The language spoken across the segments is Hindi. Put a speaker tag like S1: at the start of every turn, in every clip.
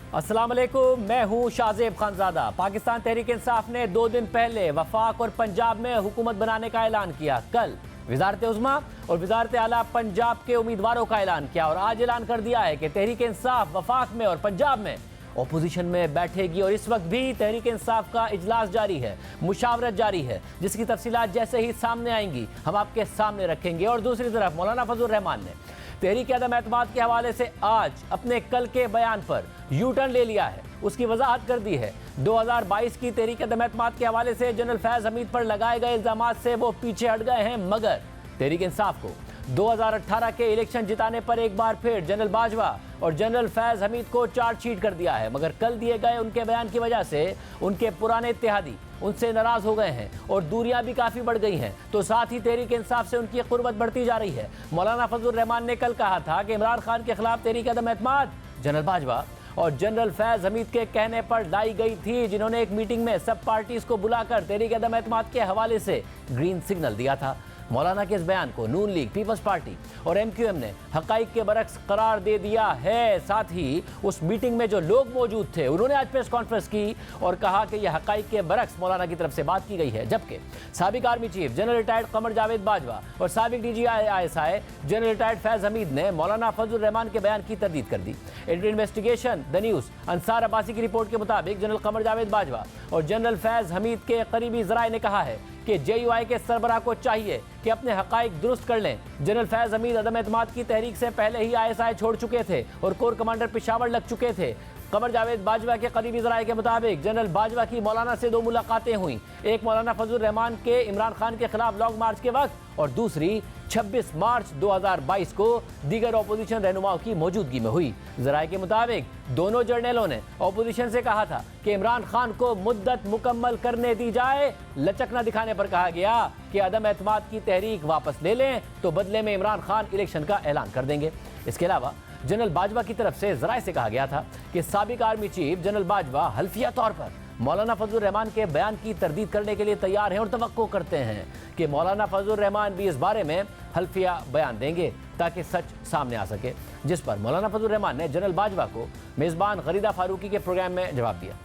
S1: अस्सलाम वालेकुम, मैं हूं शाहजेब खानजादा। पाकिस्तान तहरीक इंसाफ ने 2 दिन पहले वफाक और पंजाब में हुकूमत बनाने का ऐलान किया। कल वजारत उज़्मा और वजारत आला पंजाब के उम्मीदवारों का ऐलान किया और आज ऐलान कर दिया है कि तहरीक इंसाफ वफाक में और पंजाब में अपोजिशन में बैठेगी। और इस वक्त भी तहरीक इंसाफ का इजलास जारी है, मुशावरत जारी है, जिसकी तफसीलात जैसे ही सामने आएंगी हम आपके सामने रखेंगे। और दूसरी तरफ मौलाना फजल रहमान ने तहरीक अदम एतमाद के हवाले से आज अपने कल के बयान पर यू टर्न ले लिया है, उसकी वजाहत कर दी है। 2022 की तहरीक अदम एतमाद के हवाले से जनरल फैज़ हमीद पर लगाए गए इल्जामात से वो पीछे हट गए हैं, मगर तहरीक इंसाफ को 2018 के इलेक्शन जिताने पर एक बार फिर जनरल बाजवा और जनरल फैज़ हमीद को चार्जशीट कर दिया है। मगर कल दिए गए उनके बयान की वजह से उनके पुराने इत्तेहादी उनसे नाराज हो गए हैं और दूरियां भी काफ़ी बढ़ गई हैं, तो साथ ही तहरीक इंसाफ से उनकी कुर्बत बढ़ती जा रही है। मौलाना फजल रहमान ने कल कहा था कि इमरान खान के खिलाफ तहरीक अदम एतमाद जनरल बाजवा और जनरल फैज़ हमीद के कहने पर लाई गई थी, जिन्होंने एक मीटिंग में सब पार्टीज को बुलाकर तहरीक अदम एतमाद के हवाले से ग्रीन सिग्नल दिया था। मौलाना के इस बयान को नून लीग, पीपल्स पार्टी और MQM ने हकाइक के बरक्स करार दे दिया है। साथ ही उस मीटिंग में जो लोग मौजूद थे उन्होंने आज प्रेस कॉन्फ्रेंस की और कहा कि यह हकाइक के बरक्स मौलाना की तरफ से बात की गई है। जबकि साबिक army chief general retired Qamar Javed Bajwa और साबिक DGI ISI general retired Faiz Hameed ने मौलाना फजल रहमान के बयान की तरदीद कर दी। Investigation the news Ansar Abbasi की रिपोर्ट के मुताबिक जनरल कमर जावेद बाजवा और जनरल फैज़ हमीद के करीबी ज़राए ने कहा है कि JUI के सरबराह को चाहिए कि अपने हकाइक दुरुस्त कर लें। जनरल फैज़ हमीद अदम एतमाद की तहरीक से पहले ही ISI छोड़ चुके थे और कोर कमांडर पेशावर लग चुके थे। कमर जावेद बाजवा के करीबी ज़राए के मुताबिक जनरल बाजवा की मौलाना से 2 मुलाकातें हुई, एक मौलाना फजल रहमान के इमरान खान के खिलाफ लॉन्ग मार्च के वक्त और दूसरी 26 मार्च 2022 को दीगर अपोजिशन रहनुमाओं की मौजूदगी में हुई। ज़राए के मुताबिक दोनों जर्नलों ने अपोजिशन से कहा था कि इमरान खान को मुद्दत मुकम्मल करने दी जाए। लचक न दिखाने पर कहा गया कि अदम एतमाद की तहरीक वापस ले लें तो बदले में इमरान खान इलेक्शन का ऐलान कर देंगे। इसके अलावा जनरल बाजवा की तरफ से ज़राए से कहा गया था कि साबिक आर्मी चीफ जनरल बाजवा हल्फिया तौर पर मौलाना फजल रहमान के बयान की तरदीद करने के लिए तैयार हैं और तवक्को करते हैं कि मौलाना फजल रहमान भी इस बारे में हल्फिया बयान देंगे ताकि सच सामने आ सके। जिस पर मौलाना फजल रहमान ने जनरल बाजवा को मेज़बान गरीदा फारूकी के प्रोग्राम में जवाब दिया।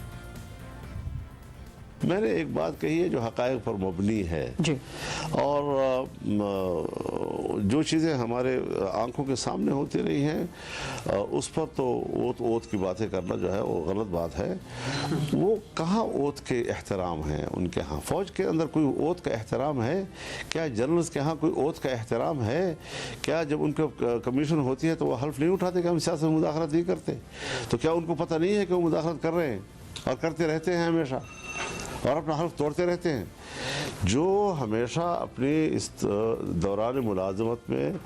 S2: मैंने एक बात कही है जो हक़ाइक़ पर मबनी है जी, और जो चीज़ें हमारे आंखों के सामने होती रही हैं उस पर तो ओत की बातें करना जो है वो गलत बात है। वो कहाँ ओत के एहतराम हैं उनके यहाँ? फ़ौज के अंदर कोई ओत का एहतराम है क्या? जनरल्स के यहाँ कोई ओत का एहतराम है क्या? जब उनके कमीशन होती है तो वो हल्फ नहीं उठाते कि हम सियासत में मुदाखलत नहीं करते? तो क्या उनको पता नहीं है कि वो मुदाखलत कर रहे हैं और करते रहते हैं हमेशा और अपना हल्फ तोड़ते रहते हैं? जो हमेशा अपनी इस दौरान मुलाजमत में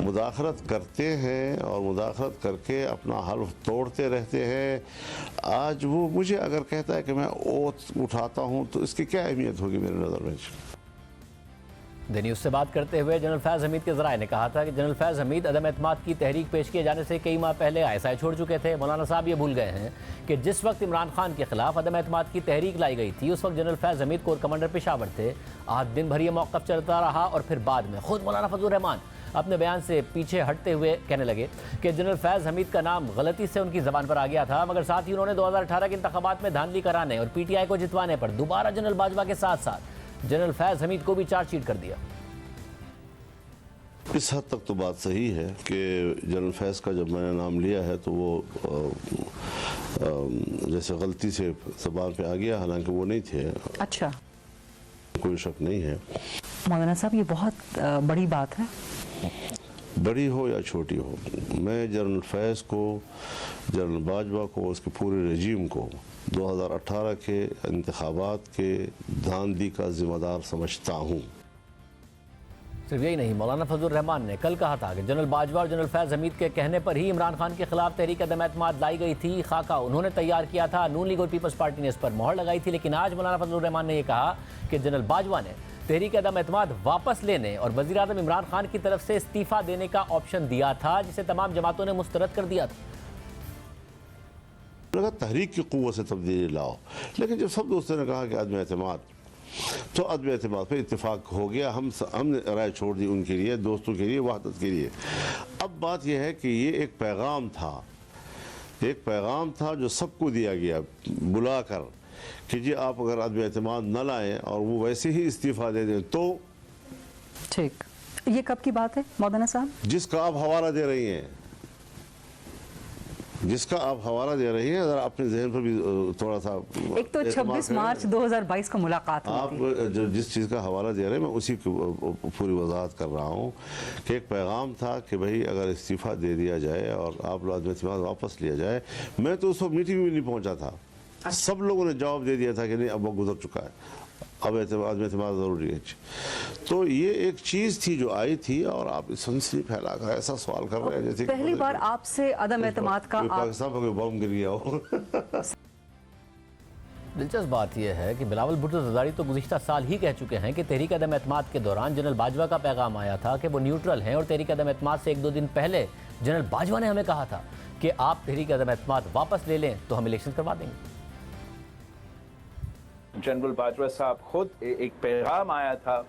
S2: मुदाखलत करते हैं और मुदाखलत करके अपना हल्फ तोड़ते रहते हैं, आज वो मुझे अगर कहता है कि मैं ओत उठाता हूँ तो इसकी क्या अहमियत होगी मेरी नज़र में?
S1: द न्यूज़ से बात करते हुए जनरल फैज़ हमीद के ज़राए ने कहा था कि जनरल फैज़ हमीद अदम एतमाद की तहरीक पेश किए जाने से कई माह पहले ISI छोड़ चुके थे। मौलाना साहब ये भूल गए हैं कि जिस वक्त इमरान खान के खिलाफ अदम एतमाद की तहरीक लाई गई थी उस वक्त जनरल फैज़ हमीद कोर कमांडर पेशावर थे। आज दिन भर ये मौक़िफ़ चलता रहा और फिर बाद में खुद मौलाना फजल रहमान अपने बयान से पीछे हटते हुए कहने लगे कि जनरल फैज़ हमीद का नाम गलती से उनकी ज़बान पर आ गया था, मगर साथ ही उन्होंने 2018 के इंतखाबात में धांधली कराने और PTI को जितवाने पर दोबारा जनरल बाजवा के साथ साथ जनरल फैज़ हमीद को भी चार्जशीट कर दिया।
S2: इस हद तक तो बात सही है कि जनरल फैज़ का जब मैंने नाम लिया है तो वो जैसे गलती से ज़बान पे आ गया, हालांकि वो नहीं थे।
S3: अच्छा,
S2: कोई शक नहीं है।
S3: मौलाना साहब ये बहुत बड़ी बात है,
S2: बड़ी हो या छोटी हो। मैं जनरल फैज़ को, जनरल बाजवा को, उसके पूरे रजीम को 2018 के इंतखाबात के धांधली का ज़िम्मेदार समझता हूँ।
S1: सिर्फ यही नहीं, मौलाना फजल रहमान ने कल कहा था कि जनरल बाजवा और जनरल फैज़ हमीद के कहने पर ही इमरान खान के खिलाफ तहरीक अदम एतमाद लाई गई थी। खाका उन्होंने तैयार किया था, नून लीग और पीपल्स पार्टी ने इस पर मोहर लगाई थी। लेकिन आज मौलाना फजल रहमान ने यह कहा कि जनरल बाजवा ने तहरीक अदम एतमाद वापस लेने और वज़ीर आज़म इमरान खान की तरफ से इस्तीफ़ा देने का ऑप्शन दिया था, जिसे तमाम जमातों ने मुस्तरद कर दिया था।
S2: तहरीक की क़ुव्वत से तब्दीली लाओ, लेकिन जब सब दोस्तों ने कहा कि अदम एतमाद, तो अदम एतमाद पर इत्तेफाक हो गया। हमने राय छोड़ दी उनके लिए, दोस्तों के लिए, वहदत के लिए। अब बात यह है कि ये एक पैगाम था एक पैगाम था जो सबको दिया गया बुलाकर कि जी आप अगर अदम एतमाद न लाएं और वो वैसे ही इस्तीफ़ा दे दें तो।
S3: ठीक, ये कब की बात है मौलाना साहब?
S2: जिसका आप हवाला दे रही हैं, जिसका आप हवाला दे रही हैं, ज़रा अपने जहन पर भी थोड़ा सा।
S3: एक तो 26 मार्च 2022 को मुलाकात हुई
S2: आप जो जिस चीज़ का हवाला दे रहे हैं मैं उसी की पूरी वजाहत कर रहा हूँ कि एक पैगाम था कि भाई अगर इस्तीफ़ा दे दिया जाए और आप लाज़िम वापस लिया जाए। मैं तो उस वक्त मीटिंग में नहीं पहुँचा था। सब लोगों ने जवाब दे दिया था कि नहीं अब वो गुजर चुका है, अब एतमाद ज़रूरी है। तो ये एक चीज़ थी जो आई थी और आप सनसनी फैला कर ऐसा सवाल कर रहे हैं जैसे
S3: पहली बार आपसे अदम एतमाद का
S2: पाकिस्तान पर कोई बम गिर गया हो।
S1: दिलचस्प बात यह है कि बिलावल भुट्टो ज़रदारी तो गुज़िश्ता साल ही कह चुके हैं कि तहरीक अदम एतमाद के दौरान जनरल बाजवा का पैगाम आया था कि वो न्यूट्रल हैं, और तहरीक अदम एतमाद से 1-2 दिन पहले जनरल बाजवा ने हमें कहा था कि आप तहरीक अदम एतमाद वापस ले लें तो हम इलेक्शन करवा देंगे।
S4: जनरल बाजवा साहब खुद एक पैगाम आया था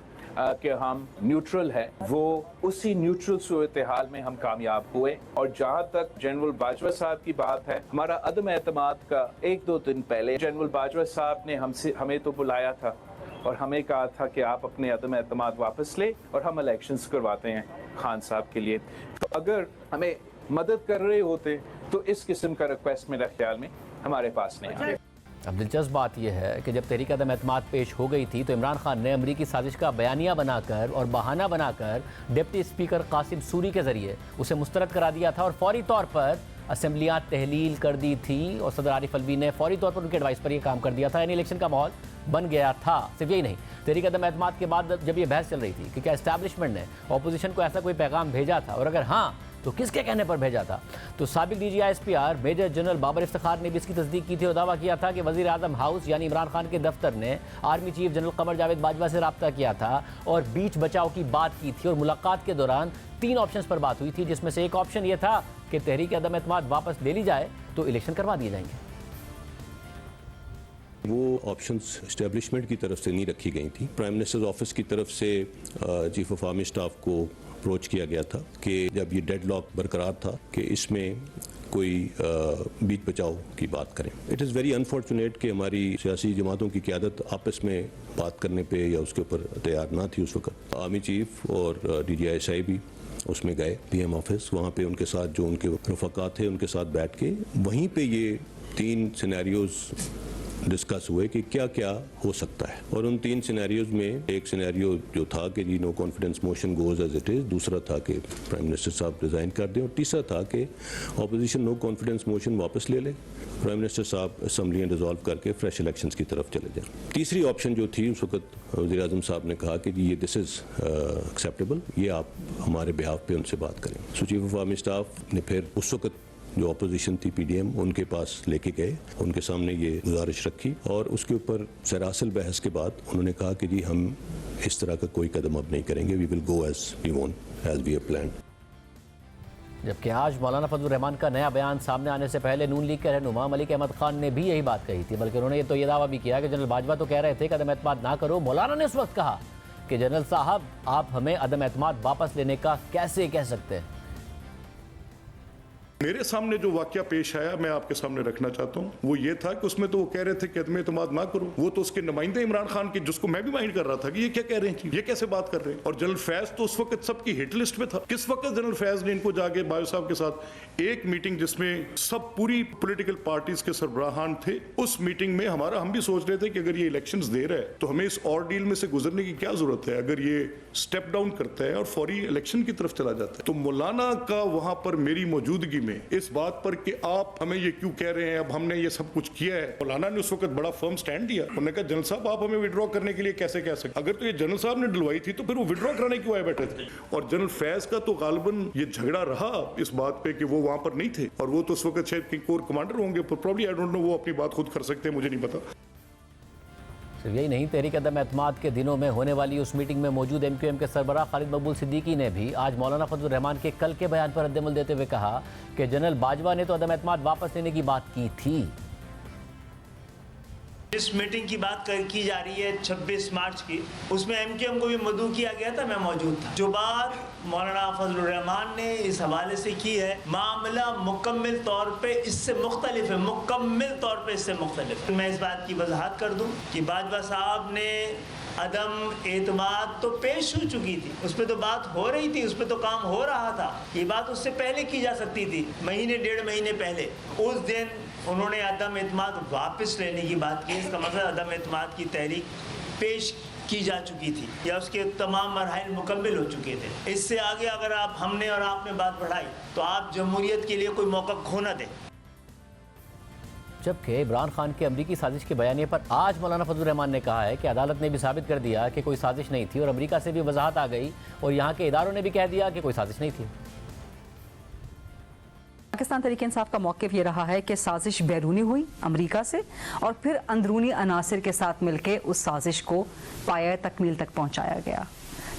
S4: कि हम न्यूट्रल हैं, वो उसी न्यूट्रल सूरत हाल में हम कामयाब हुए। और जहाँ तक जनरल बाजवा साहब की बात है, हमारा अदम एतमाद का 1-2 दिन पहले जनरल बाजवा साहब ने हमें तो बुलाया था और हमें कहा था कि आप अपने अदम एतमाद वापस ले और हम इलेक्शंस करवाते हैं खान साहब के लिए। तो अगर हमें मदद कर रहे होते तो इस किस्म का रिक्वेस्ट मेरे ख्याल में हमारे पास नहीं आया।
S1: अब दिलचस्प बात यह है कि जब तहरीक अदम एतमाद पेश हो गई थी तो इमरान खान ने अमरीकी साजिश का बयानिया बनाकर और बहाना बनाकर डिप्टी स्पीकर कासिम सूरी के जरिए उसे मुस्तरद करा दिया था और फौरी तौर पर असम्बलियाँ तहलील कर दी थी और सदर आरिफ अलवी ने फौरी तौर पर उनके एडवाइस पर यह काम कर दिया था, यानी इलेक्शन का माहौल बन गया था। सिर्फ यही नहीं, तहरीक अदम एतमाद के बाद जब ये बहस चल रही थी कि क्या एस्टैब्लिशमेंट ने अपोजिशन को ऐसा कोई पैगाम भेजा था और अगर हाँ तो किसके कहने पर भेजा था, तो साबिक DGISPR major general Babar Iftikhar ने भी इसकी तस्दीक की थी और दावा किया था कि वज़ीर आज़म हाउस यानी इमरान खान के दफ्तर ने आर्मी चीफ जनरल कमर जावेद बाजवा से रब्ता किया था और बीच बचाव की बात की थी। और मुलाकात के दौरान 3 ऑप्शंस पर बात हुई थी, जिसमें से एक ऑप्शन ये था कि तहरीक अदम एतमाद वापस ले ली जाए तो इलेक्शन करवा दिए जाएंगे।
S5: वो ऑप्शंस एस्टेब्लिशमेंट की तरफ से नहीं रखी गई थी। प्राइम मिनिस्टर्स ऑफिस की तरफ से चीफ ऑफ आर्मी स्टाफ को अप्रोच किया गया था कि जब ये डेडलॉक बरकरार था कि इसमें कोई बीच बचाव की बात करें। इट इज़ वेरी अनफॉर्चुनेट कि हमारी सियासी जमातों की क़यादत आपस में बात करने पे या उसके ऊपर तैयार ना थी उस वक्त। आर्मी चीफ और DGI भी उसमें गए PM ऑफिस, वहाँ पे उनके साथ जो उनके रफ़क़ा थे उनके साथ बैठ के वहीं पे ये 3 सिनेरियोज़ डिस्कस हुए कि क्या क्या हो सकता है। और उन 3 सिनेरियोज में एक सिनेरियो जो था कि जी no confidence motion goes as it is, दूसरा था कि प्राइम मिनिस्टर साहब रिज़ाइन कर दें और तीसरा था कि अपोजिशन नो कॉन्फिडेंस मोशन वापस ले ले, प्राइम मिनिस्टर साहब असम्बली डिज़ोल्व करके फ्रेश इलेक्शंस की तरफ चले जाए। तीसरी ऑप्शन जो थी उस वक्त वज़ीर आज़म साहब ने कहा कि जी ये दिस इज़ एक्सेप्टेबल, ये आप हमारे बिहाफ पे उनसे बात करें। सो चीफ ऑफ आर्मी स्टाफ ने फिर उस वक्त जो अपोजिशन थी PDM उनके पास लेके गए, उनके सामने ये गुजारिश रखी और उसके ऊपर सरासल बहस के बाद उन्होंने कहा कि जी हम इस तरह का कोई कदम अब नहीं करेंगे, we will go as we want, as we have planned.
S1: जबकि आज मौलाना फजलुर रहमान का नया बयान सामने आने से पहले नून लीग के रहनुमा मलिक अहमद खान ने भी यही बात कही थी, बल्कि उन्होंने ये दावा भी किया कि जनरल बाजवा तो कह रहे थे कि अदम एतमाद ना करो। मौलाना ने उस वक्त कहा कि जनरल साहब आप हमें अदम एतमाद वापस लेने का कैसे कह सकते हैं।
S6: मेरे सामने जो वाकया पेश आया मैं आपके सामने रखना चाहता हूँ, वो ये था कि उसमें तो वो कह रहे थे कि अदम एतमाद ना करो, वो तो उसके नुमाइंदे इमरान खान के, जिसको मैं भी माइंड कर रहा था कि ये क्या कह रहे हैं, ये कैसे बात कर रहे हैं। और जनरल फैज तो उस वक्त सबकी हिट लिस्ट में था। किस वक्त जनरल फैज ने इनको जाके बायो साहब के साथ एक मीटिंग जिसमें सब पूरी पॉलिटिकल पार्टीज के सरबराहान थे, उस मीटिंग में हम भी सोच रहे थे कि अगर ये इलेक्शंस दे रहा है तो हमें इस ऑर्डील में से गुजरने की क्या जरूरत है, अगर ये स्टेप डाउन करता है और फौरी इलेक्शन की तरफ चला जाता है। तो मौलाना का वहां पर मेरी मौजूदगी में इस बात पर कि आप हमें ये क्यों कह रहे हैं, अब हमने ये सब कुछ किया है, मौलाना ने उस वक्त बड़ा फर्म स्टैंड दिया। उन्होंने कहा जनरल साहब आप हमें विड्रॉ करने के लिए कैसे कह सकते, अगर तो ये जनरल साहब ने डलवाई थी तो फिर वो विड्रॉ कराने क्यों आए बैठे थे। और जनरल फैज का तो गालिबन ये झगड़ा रहा इस बात पे कि वो वहां पर नहीं थे और वो तो उस वक्त शायद किंग कोर कमांडर होंगे, प्रॉब्ली आई डोंट नो, वो अपनी बात खुद कर सकते हैं, मुझे नहीं पता।
S1: सिर्फ यही नहीं, तहरीक अदम एतमाद के दिनों में होने वाली उस मीटिंग में मौजूद MQM के सरबराह खालिद मकबूल सिद्दीकी ने भी आज मौलाना फजलुर रहमान के कल के बयान पर रद्दमल देते हुए कहा कि जनरल बाजवा ने तो अदम एतमाद वापस लेने की बात की थी।
S7: जिस मीटिंग की बात की जा रही है 26 मार्च की, उसमें एमकेएम को भी मदऊ किया गया था, मैं मौजूद था। जो बात मौलाना फजलुर रहमान ने इस हवाले से की है, मामला मुकम्मल तौर पे इससे मुख्तलिफ है, मुकम्मल तौर पे इससे मुख्तलिफ है। मैं इस बात की वजाहत कर दूं कि बाजवा साहब ने अदम एतमाद तो पेश हो चुकी थी, उस पर तो बात हो रही थी, उस पर तो काम हो रहा था। ये बात उससे पहले की जा सकती थी, महीने 1.5 महीने पहले। उस दिन उन्होंने अदम एतमाद वापस लेने की बात की। इसका मतलब अदम एतमाद की तहरीक पेश की जा चुकी थी या उसके तमाम मरहल मुकम्मल हो चुके थे। इससे आगे अगर हमने और आपने बात बढ़ाई तो आप जमहूरियत के लिए कोई मौका खो न दें।
S1: जबकि इमरान खान के अमरीकी साजिश के बयानिए पर आज मौलाना फजलुर रहमान ने कहा है कि अदालत ने भी साबित कर दिया कि कोई साजिश नहीं थी और अमेरिका से भी वजाहत आ गई और यहाँ के इदारों ने भी कह दिया कि कोई साजिश नहीं थी।
S3: पाकिस्तान तहरीक इंसाफ का मौक़िफ़ ये रहा है कि साजिश बैरूनी हुई अमेरिका से और फिर अंदरूनी अनासिर के साथ मिलकर उस साजिश को पाया तकमील तक पहुँचाया गया।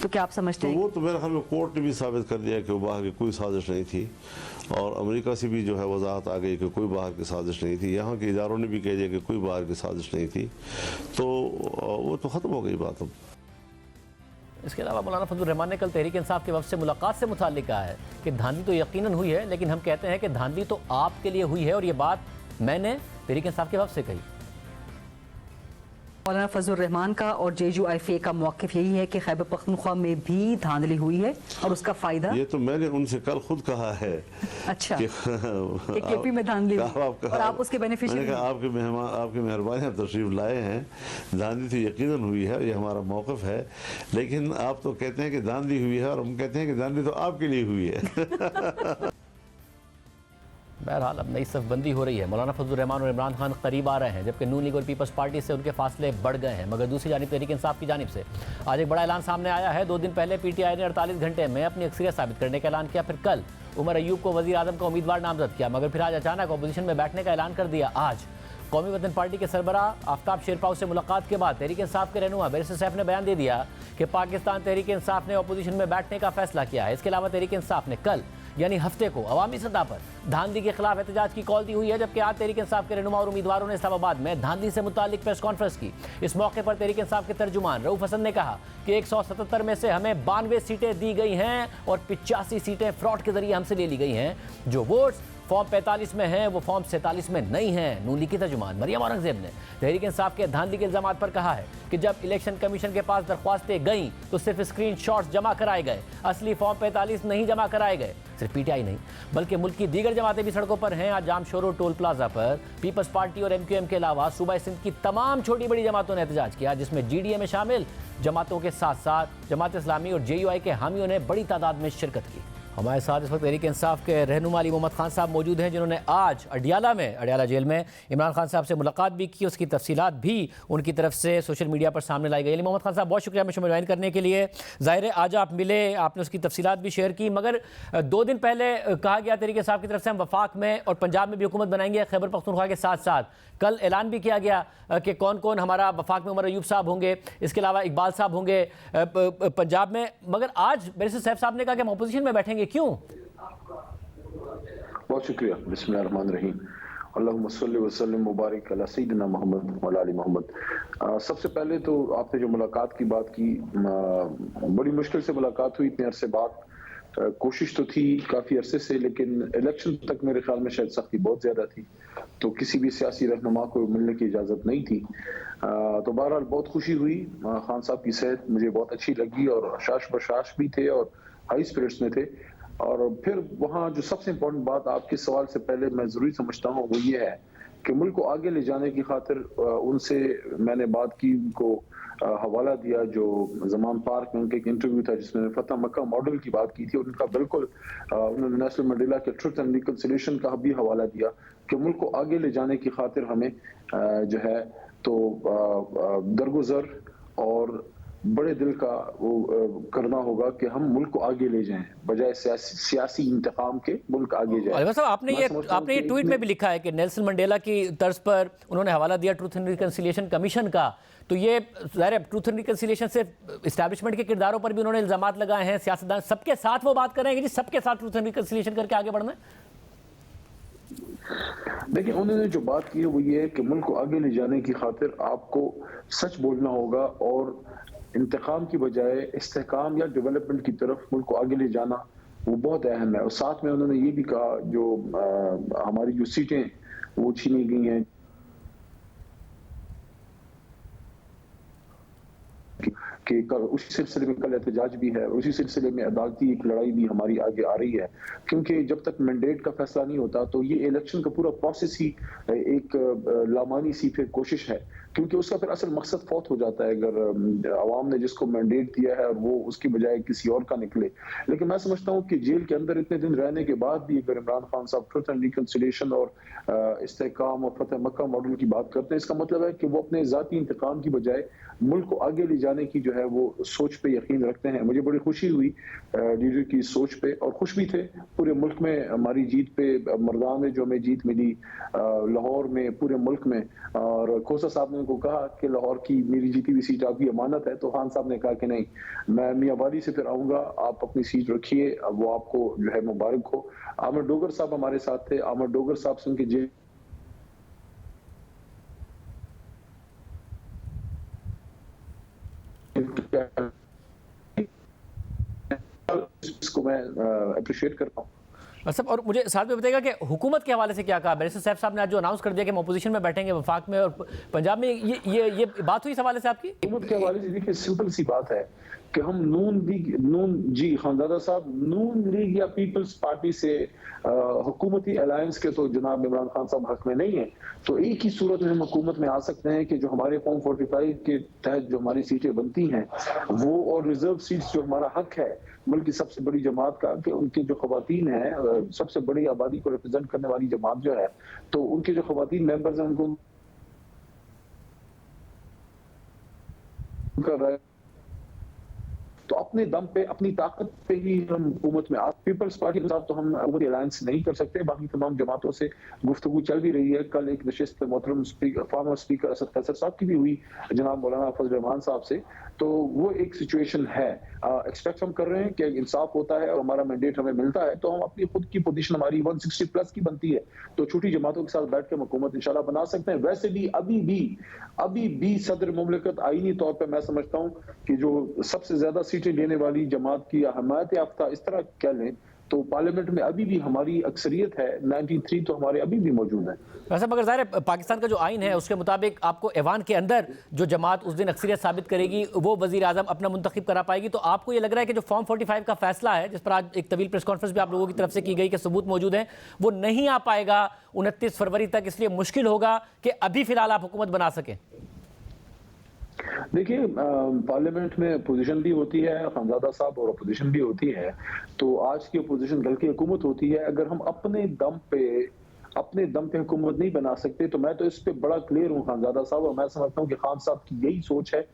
S3: तो क्या आप समझते हैं?
S2: वो तो मेरे ख्याल में कोर्ट ने भी साबित कर दिया कि बाहर की कोई साजिश नहीं थी और अमेरिका से भी जो है वजाहत आ गई कि कोई बाहर की साजिश नहीं थी। यहाँ के इदारों ने भी कह दिया कि कोई बाहर की साजिश नहीं थी, तो वो तो ख़त्म हो गई बात। अब
S1: इसके अलावा मौलाना फजलुर रहमान ने कल तहरीक इंसाफ के वफ़द से मुलाकात से मुताल्लिक़ कहा है कि धांधली तो यकीनन हुई है, लेकिन हम कहते हैं कि धांधली तो आपके लिए हुई है और ये बात मैंने तहरीक इंसाफ के वफ़द से कही।
S3: मौलाना फजलुर रहमान का और JUIFA का मौक़िफ़ यही है कि खैबर पख्तूनख्वा में भी धांधली हुई है और उसका फ़ायदा
S2: ये तो मैंने उनसे कल खुद कहा है।
S3: अच्छा कि KP में धांधली हुई और आप उसके बेनिफिशियरी हैं।
S2: आपके मेहमान, आपकी मेहरबानी, आप तशरीफ लाए हैं। धांधली तो यकीनन हुई है, ये हमारा मौक़िफ़ है, लेकिन आप तो कहते हैं कि धांधली हुई है और हम कहते हैं कि धांधली तो आपके लिए हुई है।
S1: बहरहाल अब नई सफबंदी हो रही है। मौलाना फजलुर रहमान और इमरान खान करीब आ रहे हैं, जबकि नून लीग और पीपल्स पार्टी से उनके फासले बढ़ गए हैं। मगर दूसरी जानिब तहरीक इंसाफ की जानिब से आज एक बड़ा ऐलान सामने आया है। 2 दिन पहले PTI ने 48 घंटे में अपनी अक्सरियत साबित करने का ऐलान किया। फिर कल उमर अयूब को वज़ीर आज़म का उम्मीदवार नामजद किया, मगर फिर आज अचानक अपोजिशन में बैठने का ऐलान कर दिया। आज कौमी वतन पार्टी के सरबराह आफ्ताब शेरपाव से मुलाकात के बाद तहरीक इंसाफ के रहनुमा बैरिस्टर सैफ ने बयान दे दिया कि पाकिस्तान तहरीक इंसाफ ने अपोजिशन में बैठने का फैसला किया है। इसके अलावा तहरीक इंसाफ ने कल यानी हफ्ते को अवामी सतह पर धांधली के खिलाफ एहतजाज की कॉल दी हुई है, जबकि आज तहरीक इंसाफ के रहनुमा और उम्मीदवारों ने इस्लामाबाद में धांधली से मुतालिक प्रेस कॉन्फ्रेंस की। इस मौके पर तहरीक इंसाफ के तर्जुमान रऊफ हसन ने कहा कि 177 में से हमें 92 सीटें दी गई हैं और 85 सीटें फ्रॉड के जरिए हमसे ले ली गई हैं। जो वोट्स फॉर्म 45 में हैं वो फॉर्म 47 में नहीं हैं। नून लीग की तर्जुमान मरियम औरंगजेब ने तहरीक इंसाफ के धांधली के इल्जामात पर कहा है कि जब इलेक्शन कमीशन के पास दरख्वास्तें गईं तो सिर्फ स्क्रीनशॉट्स जमा कराए गए, असली फॉर्म 45 नहीं जमा कराए गए। सिर्फ PTI नहीं बल्कि मुल्क की दीगर जमातें भी सड़कों पर हैं। आज जाम शोरो टोल प्लाजा पर पीपल्स पार्टी और MQM के अलावा सूबा सिंध की तमाम छोटी बड़ी जमातों ने एहतजाज किया, जिसमें GDA में शामिल जमातों के साथ साथ जमात इस्लामी और JUI के हामियों ने बड़ी तादाद में शिरकत की। हमारे साथ इस वक्त तहरीक इंसाफ के रहनुमा अली मोहम्मद खान साहब मौजूद हैं, जिन्होंने आज अडियाला जेल में इमरान खान साहब से मुलाकात भी की। उसकी तफसीलात भी उनकी तरफ से सोशल मीडिया पर सामने लाई गई। अली मोहम्मद खान साहब बहुत शुक्रिया हमें ज्वाइन करने के लिए। ज़ाहिर है आज आप मिले, आपने उसकी तफसीलात भी शेयर की, मगर 2 दिन पहले कहा गया तहरीक इंसाफ की तरफ से हम वफाक में और पंजाब में भी हुकूमत बनाएंगे। खैबर पख्तूनख्वा के साथ साथ कल ऐलान भी किया गया कि कौन कौन हमारा वफाक में उमर अयूब साहब होंगे, इसके अलावा इकबाल साहब होंगे पंजाब में। मगर आज बैरिस्टर सैफ साहब ने कहा कि हम अपोजिशन में बैठेंगे, क्यों?
S8: बहुत शुक्रिया। बिस्मिल्लाहिर्रहमानिर्रहीम। अल्लाहुम्मा सल्लि व सल्लिम मुबारक अला सय्यिदिना मोहम्मद व अला आलि मोहम्मद। सबसे पहले तो आपने जो मुलाकात की बात की, बड़ी मुश्किल से मुलाकात हुई, इतने अरसे बाद। कोशिश तो थी काफ़ी अरसे से, लेकिन इलेक्शन तक मेरे ख्याल में शायद सख्ती बहुत ज़्यादा थी, तो किसी भी सियासी रहनुमा को मिलने की इजाज़त नहीं थी। तो बहरहाल बहुत खुशी हुई। खान साहब की सेहत मुझे बहुत अच्छी लगी और शाश बशाश भी थे और हाई स्पिरिट्स में थे। और फिर वहाँ जो सबसे इम्पोर्टेंट बात आपके सवाल से पहले मैं ज़रूरी समझता हूँ वो ये है कि मुल्क को आगे ले जाने की खातिर उनसे मैंने बात की, उनको हवाला दिया जो जमान पार्क में उनका एक इंटरव्यू था जिसमें फतह मक्का मॉडल की बात की थी, और उनका बिल्कुल उन्होंने नेल्सन मंडेला के ट्रुथ एंड रिकंसिलिएशन का भी हवाला दिया कि मुल्क को आगे ले जाने की खातिर हमें जो है तो दरगुजर और बड़े दिल का वो करना होगा कि हम मुल्क को आगे ले जाएं, बजाय सियासी इंतकाम के मुल्क आगे जाए।
S1: आपने ये ट्वीट में भी लिखा है कि नेल्सन मंडेला की तर्ज पर उन्होंने हवाला दिया ट्रूथ एंड रिकंसिलिएशन कमीशन का, तो ये ज़ाहिर है ट्रूथ एंड रिकंसिलिएशन से इस्टेब्लिशमेंट के किरदारों पर भी उन्होंने इल्जामात लगाए हैं। सियासतदान सबके साथ वो बात कर रहे हैं कि जी सबके साथ ट्रूथ एंड रिकंसिलिएशन करके आगे बढ़ना है।
S8: देखिए, उन्होंने जो बात की है वो ये है कि मुल्क को आगे ले जाने की खातिर आपको सच बोलना होगा और इंतकाम की बजाय इस्तेहकाम या डेवलपमेंट की तरफ मुल्क को आगे ले जाना वो बहुत अहम है। और साथ में उन्होंने ये भी कहा जो हमारी जो सीटें वो छीनी गई हैं कि उसी सिलसिले में कल एहतजाज भी है, उसी सिलसिले में अदालती एक लड़ाई भी हमारी आगे आ रही है, क्योंकि जब तक मैंडेट का फैसला नहीं होता तो ये इलेक्शन का पूरा प्रोसेस ही एक लामानी सी फिर कोशिश है, क्योंकि उसका फिर असल मकसद फौत हो जाता है अगर अवाम ने जिसको मैंडेट दिया है और वो उसकी बजाय किसी और का निकले। लेकिन मैं समझता हूँ कि जेल के अंदर इतने दिन रहने के बाद भी अगर इमरान खान साहब ट्रुथ एंड रिकंसिलिएशन और इस्तेहकाम और फतेह मक्का मॉडल की बात करते हैं, इसका मतलब है कि वो अपने जाती इंतकाम की बजाय मुल्क को आगे ले जाने की जो है वो सोच पे यकीन रखते हैं। मुझे बड़ी खुशी हुई लीडर की सोच पे, और खुश भी थे पूरे मुल्क में हमारी जीत पे। मरदान में जो हमें जीत मिली, लाहौर में, पूरे मुल्क में, और खोसा साहब ने उनको कहा कि लाहौर की मेरी जीती हुई सीट आपकी अमानत है, तो खान साहब ने कहा कि नहीं, मैं मियां वाली से फिर आऊंगा, आप अपनी सीट रखिए, वो आपको जो है मुबारक हो। आमिर डोगर साहब हमारे साथ थे। आमिर डोगर साहब से उनकी जेल इसको मैं अप्रिशिएट करता हूँ।
S1: सब, और मुझे साथ में बताइएगा कि हुकूमत के हवाले से क्या कहा बैरिस्टर सैफ साहब ने आज जो अनाउंस कर दिया कि हम अपोजिशन में बैठेंगे वफाक में और पंजाब में, ये बात हुई इस हवाले से आपकी?
S8: हुकूमत के हवाले से देखिए सिंपल सी बात है कि हम नून जी खानजादा साहब नून लीग या पीपल्स पार्टी से हुकूमती अलायंस के तो जनाब इमरान खान साहब हक में नहीं है। तो एक ही सूरत में हम हुकूमत में आ सकते हैं कि जो हमारे फॉर्म 45 के तहत जो हमारी सीटें बनती हैं वो, और रिजर्व सीट्स जो हमारा हक है मुल्क की सबसे बड़ी जमात का, कि उनके जो खवातीन हैं, सबसे बड़ी आबादी को रिप्रेजेंट करने वाली जमात जो है, तो उनके जो खवातीन मेंबर्स हैं उनको कर रहा है, तो अपने दम पे, अपनी ताकत पे ही हम हुकूमत में आ। पीपल्स पार्टी के साथ तो हम हुकूमती अलायंस नहीं कर सकते, बाकी तमाम जमातों से गुफ्तगू चल भी रही है। कल एक नशिस्त मोहतरम फॉर्मर स्पीकर असद फैसल साहब की भी हुई जनाब मौलाना फजल रहमान साहब से, तो वो एक सिचुएशन है। एक्सपेक्ट हम कर रहे हैं कि इंसाफ होता है और हमारा मैंडेट हमें मिलता है तो हम अपनी खुद की पोजीशन हमारी 160 प्लस की बनती है, तो छोटी जमातों के साथ बैठ कर हुकूमत इंशाल्लाह बना सकते हैं। वैसे भी अभी भी सदर मुमलिकत आईनी तौर पर मैं समझता हूँ कि जो सबसे ज्यादा सीटें लेने वाली जमात की हमायत याफ्ता इस तरह कह लें तो पार्लियामेंट में अभी भी हमारी अक्सरियत है, 93 तो हमारे अभी भी मौजूद है।
S1: वैसे मगर ज़ाहिर है पाकिस्तान का जो आइन है उसके मुताबिक आपको ऐवान के अंदर जो जमात उस दिन अक्सरियत साबित करेगी वो वज़ीर आज़म अपना मुंतखब करा पाएगी। तो आपको ये लग रहा है कि जो फॉर्म 45 का फैसला है, जिस पर आज एक तवील प्रेस कॉन्फ्रेंस भी आप लोगों की तरफ से की गई कि सबूत मौजूद है, वो नहीं आ पाएगा 29 फरवरी तक, इसलिए मुश्किल होगा कि अभी फिलहाल आप हुकूमत बना सकें?
S8: देखिए, पार्लियामेंट में अपोजिशन भी होती है खानजादा साहब और अपोजिशन भी होती है, तो आज की अपोजिशन कल की हुकूमत होती है। अगर हम अपने दम पे हुकूमत नहीं बना सकते तो मैं तो इस पे बड़ा क्लियर हूँ खानजादा साहब, और मैं समझता हूँ कि खान साहब की यही सोच है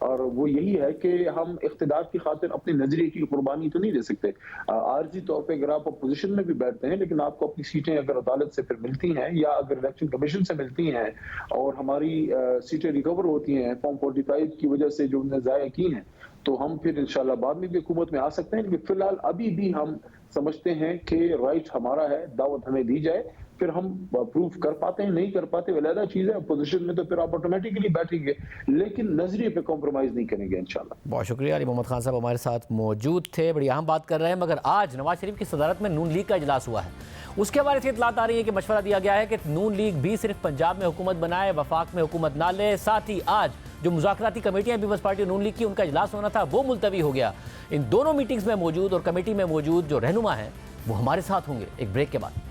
S8: और वो यही है कि हम इख्तिदार की खातिर अपने नजरिए की कुर्बानी तो नहीं दे सकते। आर्जी तौर पे अगर आप अपोजिशन में भी बैठते हैं लेकिन आपको अपनी सीटें अगर अदालत से फिर मिलती हैं या अगर इलेक्शन कमीशन से मिलती हैं और हमारी सीटें रिकवर होती हैं फॉर्म 45 की वजह से जो उन्होंने ज़ाया की हैं, तो हम फिर इंशाल्लाह बाद में भी हुकूमत में आ सकते हैं। लेकिन फिलहाल अभी भी हम समझते हैं कि राइट हमारा है, दावत हमें दी जाए, फिर हम प्रूफ कर पाते हैं नहीं कर पाते अलग चीज है। अपोजिशन में तो फिर आप ऑटोमेटिकली बैठेंगे, लेकिन नजरिए पे कॉम्प्रोमाइज नहीं करेंगे इंशाल्लाह।
S1: बहुत शुक्रिया। अली मोहम्मद खान साहब हमारे साथ मौजूद थे, बड़ी अहम बात कर रहे हैं। मगर आज नवाज शरीफ की सदारत में नून लीग का इजलास हुआ है, उसके बारे में इतलात आ रही है कि मशवरा दिया गया है कि नून लीग भी सिर्फ पंजाब में हुकूमत बनाए, वफाक में हुकूमत ना ले। साथ ही आज जो मुज़ाकराती कमेटियां पीपल्स पार्टी और नून लीग की, उनका इजलास होना था वो मुलतवी हो गया। इन दोनों मीटिंग्स में मौजूद और कमेटी में मौजूद जो रहनुमा हैं वो हमारे साथ होंगे एक ब्रेक के बाद।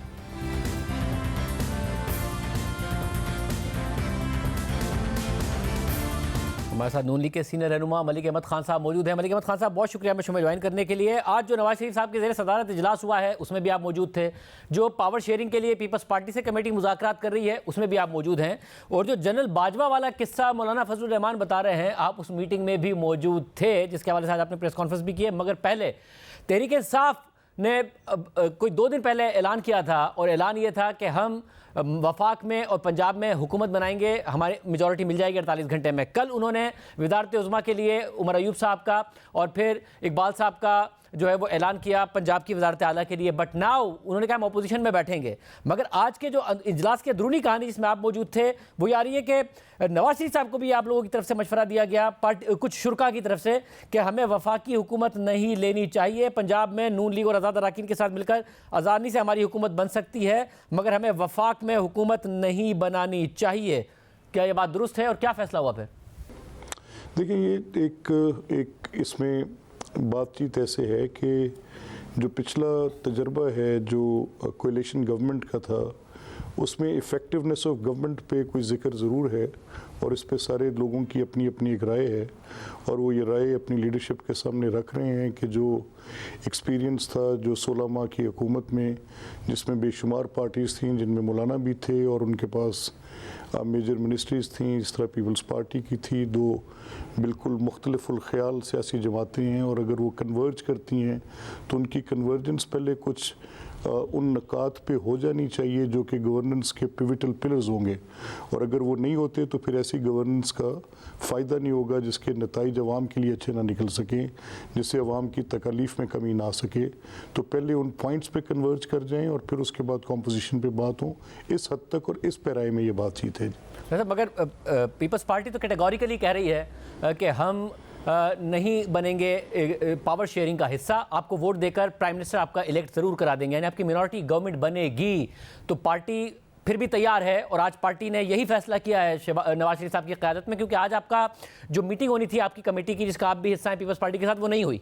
S1: हमारे साथ नून लीग के सीनियर रहनुमा मलिक अहमद खान साहब मौजूद हैं। मलिक अहमद खान साहब, बहुत शुक्रिया हमें शो में ज्वाइन करने के लिए। आज जो नवाज शरीफ साहब के ज़ेरे सदारत इजलास हुआ है उसमें भी आप मौजूद थे। जो पावर शेयरिंग के लिए पीपल्स पार्टी से कमेटी मुज़ाकरात कर रही है उसमें भी आप मौजूद हैं। और जो जनरल बाजवा वाला किस्सा मौलाना फजल रहमान बता रहे हैं, आप उस मीटिंग में भी मौजूद थे जिसके हवाले से आज आपने प्रेस कॉन्फ्रेंस भी की है। मगर पहले तहरीक इंसाफ ने कोई 2 दिन पहले ऐलान किया था और ऐलान ये था कि हम वफाक में और पंजाब में हुकूमत बनाएंगे, हमारी मेजॉरिटी मिल जाएगी 48 घंटे में। कल उन्होंने वज़ारत उज़्मा के लिए उमर अयूब साहब का और फिर इकबाल साहब का जो है वो ऐलान किया पंजाब की वज़ारत आला के लिए, बट नाउ उन्होंने कहा हम अपोजिशन में बैठेंगे। मगर आज के जो इजलास की अंदरूनी कहानी जिसमें आप मौजूद थे वो ये आ रही है कि नवाज शरीफ साहब को भी आप लोगों की तरफ से मशवरा दिया गया, कुछ शुरा की तरफ से, कि हमें वफाकी हुकूमत नहीं लेनी चाहिए, पंजाब में नून लीग और आज़ाद अरकान के साथ मिलकर आज़ादी से हमारी हुकूमत बन सकती है, मगर हमें वफाक में हुकूमत नहीं बनानी चाहिए। क्या ये बात दुरुस्त है और क्या फैसला हुआ फिर?
S6: देखिए, ये एक इसमें बातचीत ऐसे है कि जो पिछला तजर्बा है जो कोalition गवर्नमेंट का था उसमें इफ़ेक्टिवनेस ऑफ गवर्नमेंट पे कोई ज़िक्र ज़रूर है और इस पे सारे लोगों की अपनी अपनी एक राय है और वो ये राय अपनी लीडरशिप के सामने रख रहे हैं कि जो एक्सपीरियंस था जो 16 माह की हुकूमत में जिसमें बेशुमार पार्टीज़ थीं जिनमें मौलाना भी थे और उनके पास मेजर मिनिस्ट्रीज़ थीं, इस तरह पीपल्स पार्टी की थी, दो बिल्कुल मुख्तलिफुल ख्याल सियासी जमातें हैं और अगर वो कन्वर्ज करती हैं तो उनकी कन्वर्जेंस पहले कुछ उन नकात पे हो जानी चाहिए जो कि गवर्नेंस के पिविटल पिलर्स होंगे और अगर वो नहीं होते तो फिर ऐसी गवर्नेंस का फ़ायदा नहीं होगा जिसके नताइज अवाम के लिए अच्छे ना निकल सकें, जिससे अवाम की तकालीफ में कमी ना सके। तो पहले उन पॉइंट्स पे कन्वर्ज कर जाएं और फिर उसके बाद कॉम्पोजिशन पे बात हो। इस हद तक और इस पैराए में ये बातचीत है।
S1: मगर पीपल्स पार्टी तो कैटेगोरिकली कह रही है कि हम नहीं बनेंगे पावर शेयरिंग का हिस्सा, आपको वोट देकर प्राइम मिनिस्टर आपका इलेक्ट ज़रूर करा देंगे, यानी आपकी मिनॉरिटी गवर्नमेंट बनेगी। तो पार्टी फिर भी तैयार है और आज पार्टी ने यही फैसला किया है नवाज शरीफ साहब की क़यादत में, क्योंकि आज आपका जो मीटिंग होनी थी आपकी कमेटी की जिसका आप भी हिस्सा हैं पीपल्स पार्टी के साथ, वो नहीं हुई।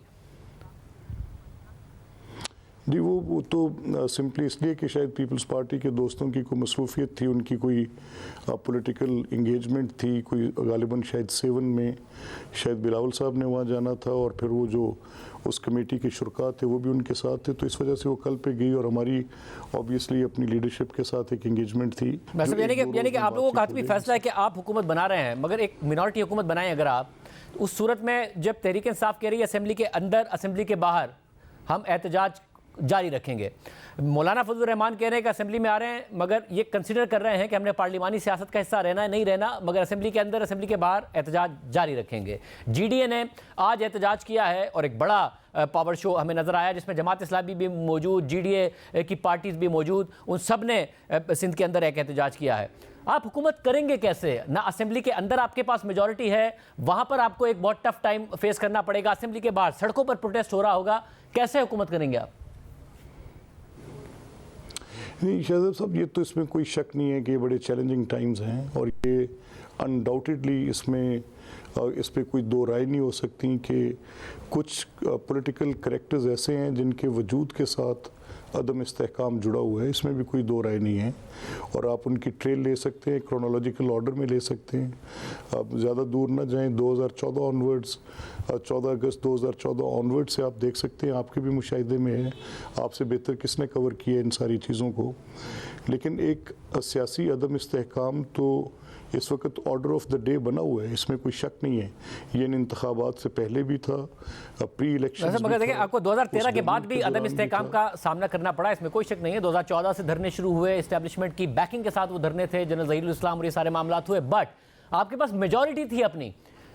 S6: जी, वो तो सिंपली इसलिए कि शायद पीपल्स पार्टी के दोस्तों की कोई मसरूफियत थी, उनकी कोई पॉलिटिकल इंगेजमेंट थी, कोई गालिबन शायद 7 में शायद बिलावल साहब ने वहाँ जाना था और फिर वो जो उस कमेटी के शुरका थे वो भी उनके साथ थे, तो इस वजह से वो कल पे गई और हमारी ऑब्वियसली अपनी लीडरशिप के साथ एक इंगेजमेंट थी।
S1: यानी कि आप लोगों का भी फैसला है कि आप हुकूमत बना रहे हैं, मगर एक मिनॉरिटी हुकूमत बनाएं अगर आप, उस सूरत में जब तहरीक इंसाफ कह रही है असेंबली के अंदर असेंबली के बाहर हम एहतजाज जारी रखेंगे, मौलाना फजल रहमान कह रहे हैं कि असेंबली में आ रहे हैं मगर ये कंसिडर कर रहे हैं कि हमने पार्लिमानी सियासत का हिस्सा रहना है नहीं रहना, मगर असेंबली के अंदर असेंबली के बाहर एहतजाज जारी रखेंगे। GDA ने आज एहतजाज किया है और एक बड़ा पावर शो हमें नज़र आया जिसमें जमात इस्लामी भी मौजूद, GDA की पार्टीज़ भी मौजूद, उन सब ने सिंध के अंदर एक एहतजाज किया है। आप हुकूमत करेंगे कैसे? ना असेंबली के अंदर आपके पास मेजॉरिटी है, वहाँ पर आपको एक बहुत टफ टाइम फेस करना पड़ेगा, असेंबली के बाहर सड़कों पर प्रोटेस्ट हो रहा होगा, कैसे हुकूमत करेंगे आप?
S6: नहीं शाहज़ाद साहब, ये तो इसमें कोई शक नहीं है कि ये बड़े चैलेंजिंग टाइम्स हैं और ये अनडाउटेडली इस पर कोई दो राय नहीं हो सकती कि कुछ पॉलिटिकल करैक्टर्स ऐसे हैं जिनके वजूद के साथ अदम इस्तेहकाम जुड़ा हुआ है, इसमें भी कोई दो राय नहीं है और आप उनकी ट्रेल ले सकते हैं, क्रोनोलॉजिकल ऑर्डर में ले सकते हैं। आप ज़्यादा दूर ना जाएं, 2014 ऑनवर्ड्स, 14 अगस्त 2014 ऑनवर्ड से आप देख सकते हैं, आपके भी मुशाहिदे में है, आपसे बेहतर किसने कवर किया इन सारी चीज़ों को। लेकिन एक सियासी अदम इस्तेहकाम तो इस वक्त ऑर्डर ऑफ द डे बना हुआ है, इसमें कोई शक नहीं है। ये इन इंतखाबात से पहले भी था, प्री इलेक्शन।
S1: मगर देखिए आपको 2013 के बाद भी अदम इस्तेहकाम का सामना करना पड़ा, इसमें कोई शक नहीं है। 2014 से धरने शुरू हुए, इस्टेब्लिशमेंट की बैकिंग के साथ वो धरने थे, जनरल ज़हीरुल इस्लाम और ये सारे मामला हुए, बट आपके पास मेजॉरिटी थी अपनी,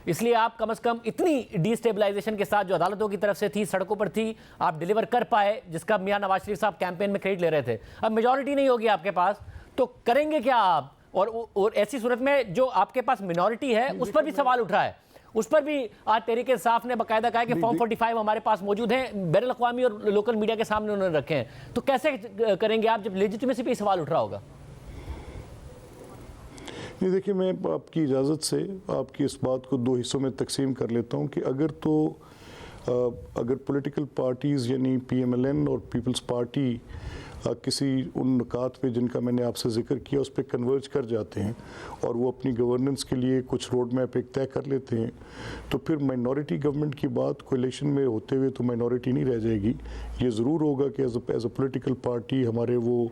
S1: इसलिए आप कम से कम इतनी डिस्टेबलाइजेशन के साथ जो अदालतों की तरफ से थी, सड़कों पर थी, आप डिलीवर कर पाए, जिसका मियां नवाज शरीफ साहब कैंपेन में क्रेडिट ले रहे थे। अब मेजॉरिटी नहीं होगी आपके पास, तो करेंगे क्या आप? और ऐसी सूरत में जो आपके पास मिनॉरिटी है उस पर भी सवाल उठ रहा है, उस पर भी आज तहरीक इंसाफ ने बाकायदा कहा कि फॉर्म 45 हमारे पास मौजूद हैं, बैनुल अक़वामी और लोकल मीडिया के सामने उन्होंने रखे हैं, तो कैसे करेंगे आप जब लेजिटिमेसी पे सवाल उठ रहा होगा?
S6: ये देखिए, मैं आपकी इजाज़त से आपकी इस बात को दो हिस्सों में तकसीम कर लेता हूँ कि अगर पॉलिटिकल पार्टीज़ यानी PMLN और पीपल्स पार्टी किसी उन नुकात पे जिनका मैंने आपसे जिक्र किया उस पर कन्वर्ज कर जाते हैं और वो अपनी गवर्नेंस के लिए कुछ रोड मैप एक तय कर लेते हैं, तो फिर माइनॉरिटी गवर्नमेंट की बात कोलिशन में होते हुए तो माइनॉरिटी नहीं रह जाएगी। ये ज़रूर होगा कि एज अ पॉलिटिकल पार्टी हमारे वो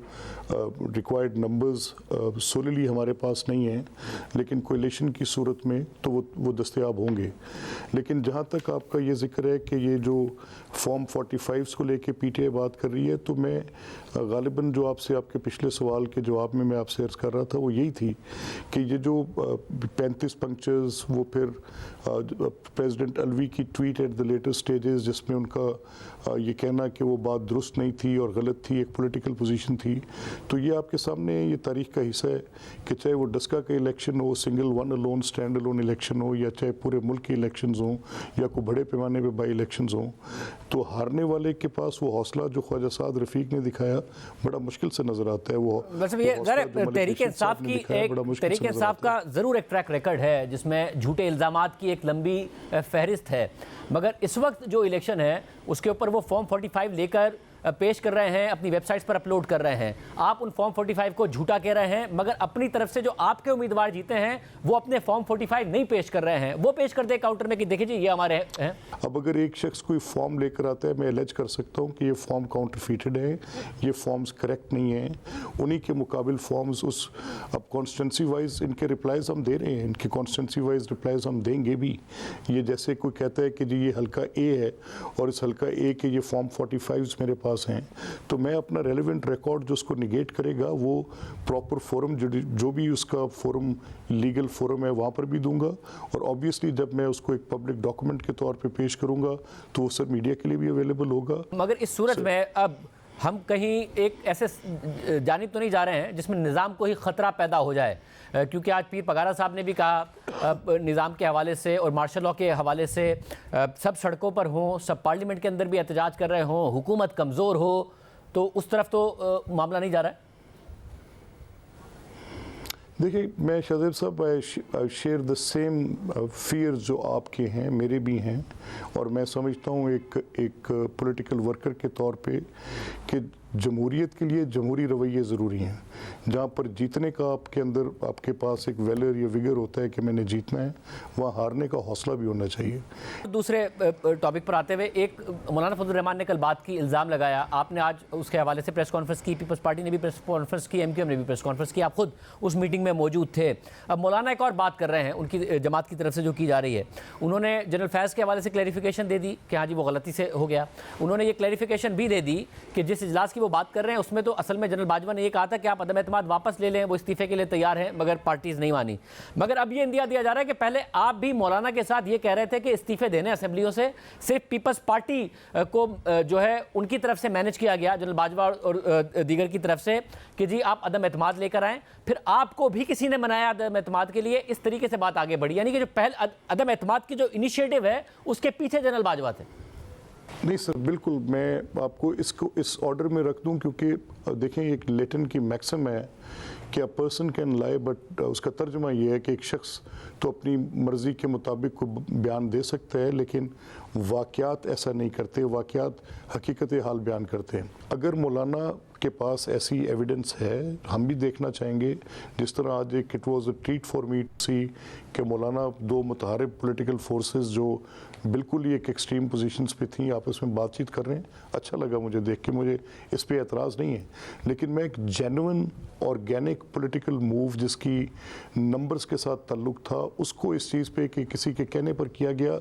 S6: रिक्वायर्ड नंबर्स सोलली हमारे पास नहीं हैं, लेकिन कोलिशन की सूरत में तो वो दस्तयाब होंगे। लेकिन जहाँ तक आपका ये जिक्र है कि ये जो फॉर्म 45 को लेके PTA बात कर रही है, तो मैं गालिबन जो आपके पिछले सवाल के जवाब में मैं आपसे अर्ज कर रहा था वो यही थी कि ये जो 35 पंक्चर्स, वो फिर प्रेसिडेंट अलवी की tweet at the later stages जिसमें उनका ये कहना कि वो बात दुरुस्त नहीं थी और गलत थी, एक पॉलिटिकल पोजीशन थी, तो ये आपके सामने ये तारीख का हिस्सा है कि चाहे वो डस्का का इलेक्शन हो, single one alone stand alone election हो, या चाहे पूरे मुल्क के इलेक्शंस हों या कोई बड़े पैमाने पे बाई इलेक्शंस हों, तो हारने वाले के पास वो हौसला जो ख्वाजा साद रफीक ने दिखाया बड़ा मुश्किल से नजर आता है। वो
S1: तहरीक इंसाफ की तहरीक इंसाफ का जरूर एक ट्रैक रिकॉर्ड है जिसमें झूठे इल्जामात की एक लंबी फहरिस्त है, मगर इस वक्त जो इलेक्शन है उसके ऊपर वो फॉर्म 45 लेकर पेश कर रहे हैं, अपनी वेबसाइट्स पर अपलोड कर रहे हैं। आप उन फॉर्म 45 को झूठा कह रहे हैं, मगर अपनी तरफ से जो आपके उम्मीदवार जीते हैं वो अपने फॉर्म 45 नहीं पेश कर रहे हैं, वो पेश कर दे काउंटर में कि देखिए जी ये हमारे हैं।
S6: अब अगर एक शख्स कोई फॉर्म लेकर आता है, मैं एलेज कर सकता हूँ कि ये फॉर्म काउंटरफीटेड है, ये फॉर्म्स करेक्ट नहीं है, उन्हीं के मुकाबिल फॉर्म्स उस अब कॉन्स्टिट्यूंसी वाइज इनके रिप्लाइज हम दे रहे हैं, इनके कॉन्स्टिट्यूंसी वाइज रिप्लाइज हम देंगे भी। ये जैसे कोई कहता है कि जी ये हल्का ए है और इस हल्का ए के ये फॉर्म 45 मेरे पास हैं, तो मैं अपना रेलेवेंट रिकॉर्ड जो उसको निगेट करेगा वो प्रॉपर फोरम जो भी उसका फोरम लीगल फोरम है वहाँ पर भी दूंगा, और ऑब्वियसली जब मैं उसको एक पब्लिक डॉक्यूमेंट के तौर पे पेश करूंगा तो वो सर मीडिया के लिए भी अवेलेबल होगा।
S1: मगर इस सूरत में अब हम कहीं एक ऐसे जानिब तो नहीं जा रहे हैं जिसमें निज़ाम को ही ख़तरा पैदा हो जाए, क्योंकि आज पीर पगारा साहब ने भी कहा निज़ाम के हवाले से और मार्शल लॉ के हवाले से सब सड़कों पर हों, सब पार्लियामेंट के अंदर भी एहतजाज कर रहे हों, हुकूमत कमज़ोर हो, तो उस तरफ तो मामला नहीं जा रहा है।
S6: देखिए मैं शाहजेब साहब I share the same fears जो आपके हैं मेरे भी हैं, और मैं समझता हूँ एक पॉलिटिकल वर्कर के तौर पे कि जमहूरियत के लिए जमहूरी रवैये ज़रूरी हैं। जहाँ पर जीतने का आपके अंदर आपके पास एक वेलर या विगर होता है कि मैंने जीतना है, वहाँ हारने का हौसला भी होना चाहिए।
S1: दूसरे टॉपिक पर आते हुए, एक मौलाना फजल रहमान ने कल बात की, इल्ज़ाम लगाया, आपने आज उसके हवाले से प्रेस कॉन्फ्रेंस की, पीपल्स पार्टी ने भी प्रेस कॉन्फ्रेंस की, MQM ने भी प्रेस कॉन्फ्रेंस की, आप खुद उस मीटिंग में मौजूद थे। अब मौलाना एक और बात कर रहे हैं उनकी जमात की तरफ से जो की जा रही है, उन्होंने जनरल फैज़ के हवाले से क्लैरिफिकेशन दे दी कि हाँ जी वो गलती से हो गया। उन्होंने ये क्लैरिफिकेशन भी दे दी कि जिस इजलास की वो बात कर रहे हैं उसमें तो असल में जनरल बाजवा ने ये कहा था कि आप अदम एतमाद वापस ले लें, वो इस्तीफे के लिए तैयार हैं, मगर पार्टीज नहीं मानी। मगर अब ये इंदिया दिया जा रहा है कि पहले आप भी मौलाना के साथ ये कह रहे थे कि इस्तीफे देने असेंबलियों से सिर्फ पीपल्स पार्टी को जो है उनकी तरफ से मैनेज किया गया, जनरल बाजवा और दीगर की तरफ से, कि जी आप अदम एतमाद लेकर आएँ, फिर आपको भी किसी ने मनाया अदम एतमाद के लिए। इस तरीके से बात आगे बढ़ी, यानी कि जो पहल अदम एतमाद की जो इनिशिएटिव है उसके पीछे जनरल बाजवा थे।
S6: नहीं सर, बिल्कुल मैं आपको इसको इस ऑर्डर में रख दूं, क्योंकि देखें एक लेटन की मैक्सिम है कि a person can lie, but उसका तर्जुमा ये है कि एक शख्स तो अपनी मर्ज़ी के मुताबिक को बयान दे सकता है, लेकिन वाक़यात ऐसा नहीं करते, वाक़यात हकीकत हाल बयान करते हैं। अगर मौलाना के पास ऐसी एविडेंस है, हम भी देखना चाहेंगे, जिस तरह आज एक it was a treat for me see कि मौलाना दो मुतहारिब पॉलिटिकल फोर्सेस जो बिल्कुल ही एक एक्सट्रीम पोजीशंस पे थी आपस में बातचीत कर रहे हैं, अच्छा लगा मुझे देख के, मुझे इस पे एतराज़ नहीं है। लेकिन मैं एक जेन्युइन ऑर्गेनिक पॉलिटिकल मूव जिसकी नंबर्स के साथ ताल्लुक़ था, उसको इस चीज़ पे कि किसी के कहने पर किया गया,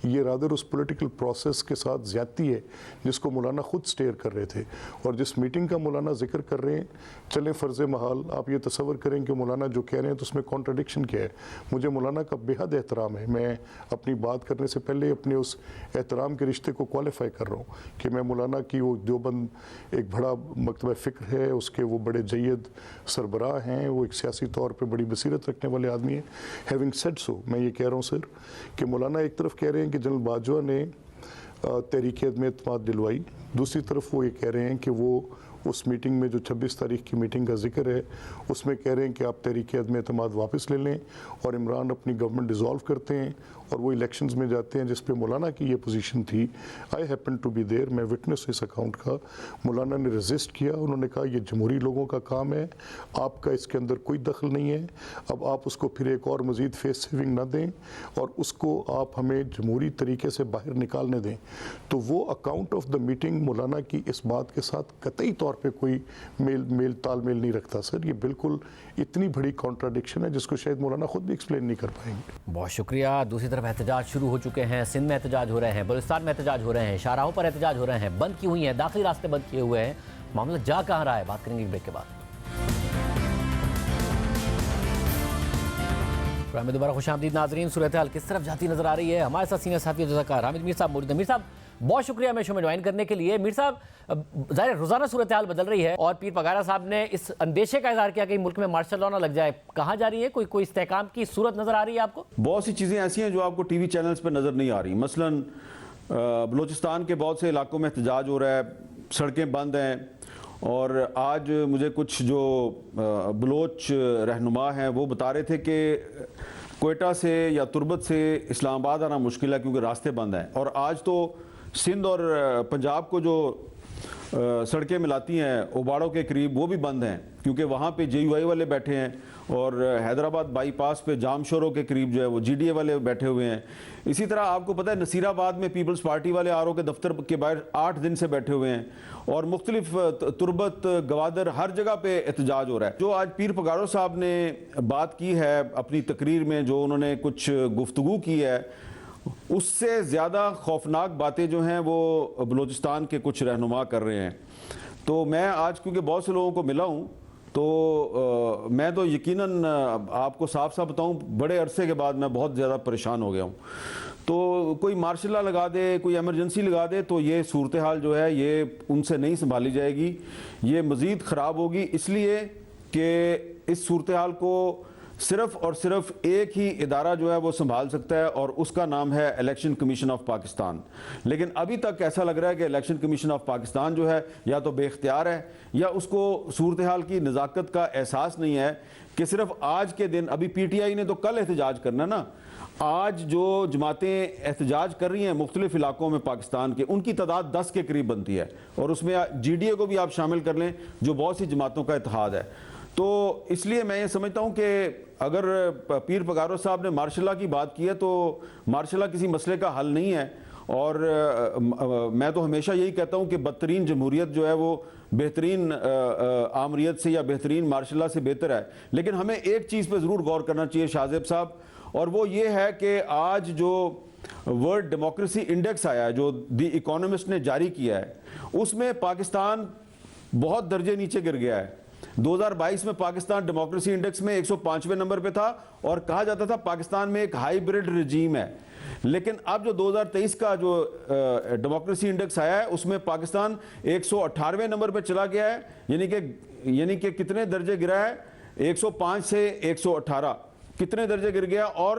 S6: ये रादर उस पॉलिटिकल प्रोसेस के साथ ज़्यादती है जिसको मौलाना खुद स्टेयर कर रहे थे। और जिस मीटिंग का मौलाना जिक्र कर रहे हैं, चलें फ़र्ज़ महाल आप ये तसव्वुर करें कि मौलाना जो कह रहे हैं तो उसमें कॉन्ट्रडिक्शन क्या है। मुझे मौलाना का बेहद एहतराम है, मैं अपनी बात करने से पहले अपने उस एहतराम के रिश्ते को क्वालिफाई कर रहा हूँ कि मैं मौलाना की वो देवबंद एक बड़ा मकतबा फ़िक्र है, उसके वो बड़े जय्यद सरबराह हैं, वो एक सियासी तौर पे बड़ी बसीरत रखने वाले आदमी हैं। हैविंग सेड सो, मैं ये कह रहा हूँ सर कि मौलाना एक तरफ कह रहे हैं कि जनरल बाजवा ने तहरीक में एतमाद दिलवाई, दूसरी तरफ वो ये कह रहे हैं कि वो उस मीटिंग में जो 26 तारीख की मीटिंग का जिक्र है उसमें कह रहे हैं कि आप तहरीक में एतमाद वापस ले लें और इमरान अपनी गवर्नमेंट डिज़ोल्व करते हैं और वो इलेक्शंस में जाते हैं, जिस पे मौलाना की ये पोजीशन थी। I happen to be there, मैं विटनेस इस अकाउंट का। मौलाना ने रेजिस्ट किया, उन्होंने कहा ये जमहूरी लोगों का काम है, आपका इसके अंदर कोई दखल नहीं है, अब आप उसको फिर एक और मज़ीद फेस सेविंग ना दें और उसको आप हमें जमहूरी तरीके से बाहर निकालने दें। तो वो अकाउंट ऑफ द मीटिंग मौलाना की इस बात के साथ कतई तौर पे कोई मेल तालमेल नहीं रखता सर। ये बिल्कुल इतनी बड़ी कॉन्ट्राडिक्शन है जिसको शायद मौलाना खुद भी एक्सप्लेन नहीं कर पाएंगे।
S1: बहुत शुक्रिया। दूसरी तरफ एहतजाज शुरू हो चुके हैं, सिंध में एहतजाज हो रहे हैं, बलूचिस्तान में एहतजाज हो रहे हैं, शाहराहों पर एहतजाज हो रहे हैं, बंद की हुई हैं, दाखिली रास्ते बंद किए हुए हैं, मामला जा कहाँ रहा है, बात करेंगे ब्रेक के बाद। में दोबारा खुशामदीद नाजरीन। सूरत हाल किस तरफ जाती नजर आ रही है, हमारे साथ सीनियर साथी जज़ाकार हामिद मीर साहब मौजूद हैं। मीर साहब बहुत शुक्रिया हमें शो में ज्वाइन करने के लिए। मीर साहब, ज़ाहिर रोज़ाना सूरत हाल बदल रही है और पीर पगारा साहब ने इस अंदेशे का इज़हार किया कि मुल्क में मार्शल लॉ ना लग जाए, कहाँ जा रही है, कोई इस्तेहकाम की सूरत नजर आ रही है आपको?
S9: बहुत सी चीज़ें ऐसी हैं जो आपको टीवी चैनल्स पर नज़र नहीं आ रही। मसलन बलूचिस्तान के बहुत से इलाकों में एहतजाज हो रहा है, सड़कें बंद हैं, और आज मुझे कुछ जो बलोच रहनुमा हैं वो बता रहे थे कि कोयटा से या तुर्बत से इस्लामाबाद आना मुश्किल है क्योंकि रास्ते बंद हैं। और आज तो सिंध और पंजाब को जो सड़कें मिलाती हैं ओबाड़ों के करीब वो भी बंद हैं क्योंकि वहाँ पे JUI वाले बैठे हैं, और हैदराबाद बाईपास पे जामशोरों के करीब जो है वो GDA वाले बैठे हुए हैं। इसी तरह आपको पता है नसीराबाद में पीपल्स पार्टी वाले RO के दफ्तर के बाहर 8 दिन से बैठे हुए हैं, और मुख्तलिफ तुर्बत गवादर हर जगह पे एहतजाज हो रहा है। जो आज पीर पगारो साहब ने बात की है अपनी तकरीर में, जो उन्होंने कुछ गुफ्तगू की है, उससे ज़्यादा खौफनाक बातें जो हैं वो बलूचिस्तान के कुछ रहनुमा कर रहे हैं। तो मैं आज क्योंकि बहुत से लोगों को मिला हूँ तो मैं तो यकीनन आपको साफ साफ बताऊँ बड़े अरसे के बाद मैं बहुत ज़्यादा परेशान हो गया हूँ। तो कोई मार्शल लॉ लगा दे, कोई एमरजेंसी लगा दे तो ये सूरत हाल जो है ये उनसे नहीं संभाली जाएगी, ये मज़ीद ख़राब होगी। इसलिए कि इस सूरत हाल को सिर्फ और सिर्फ एक ही इदारा जो है वो संभाल सकता है और उसका नाम है इलेक्शन कमीशन ऑफ पाकिस्तान। लेकिन अभी तक ऐसा लग रहा है कि इलेक्शन कमीशन ऑफ पाकिस्तान जो है या तो बेख्तियार है या उसको सूरत हाल की नज़ाकत का एहसास नहीं है कि सिर्फ आज के दिन, अभी PTI ने तो कल एहतजाज करना ना, आज जो जमातें एहतजाज कर रही हैं मुख्तलिफ इलाकों में पाकिस्तान के, उनकी तादाद 10 के करीब बनती है, और उसमें GDA को भी आप शामिल कर लें जो बहुत सी जमातों का इत्तेहाद है। तो इसलिए मैं ये समझता हूँ कि अगर पीर पगारो साहब ने मार्शल लॉ की बात की है तो मार्शल लॉ किसी मसले का हल नहीं है, और मैं तो हमेशा यही कहता हूँ कि बदतरीन जमहूरियत जो है वो बेहतरीन आमरीत से या बेहतरीन मार्शल लॉ से बेहतर है। लेकिन हमें एक चीज़ पर ज़रूर गौर करना चाहिए शाहजेब साहब, और वो ये है कि आज जो वर्ल्ड डेमोक्रेसी इंडेक्स आया है जो दी इकोनॉमिस्ट ने जारी किया है, उसमें पाकिस्तान बहुत दर्जे नीचे गिर गया है। 2022 में पाकिस्तान डेमोक्रेसी इंडेक्स में 105वें नंबर पे था और कहा जाता था पाकिस्तान में एक हाइब्रिड रिजीम है। लेकिन अब जो 2023 का जो डेमोक्रेसी इंडेक्स आया है उसमें पाकिस्तान 118वें नंबर पे चला गया है, यानी कि कितने दर्जे गिरा है, 105 से 118 कितने दर्जे गिर गया। और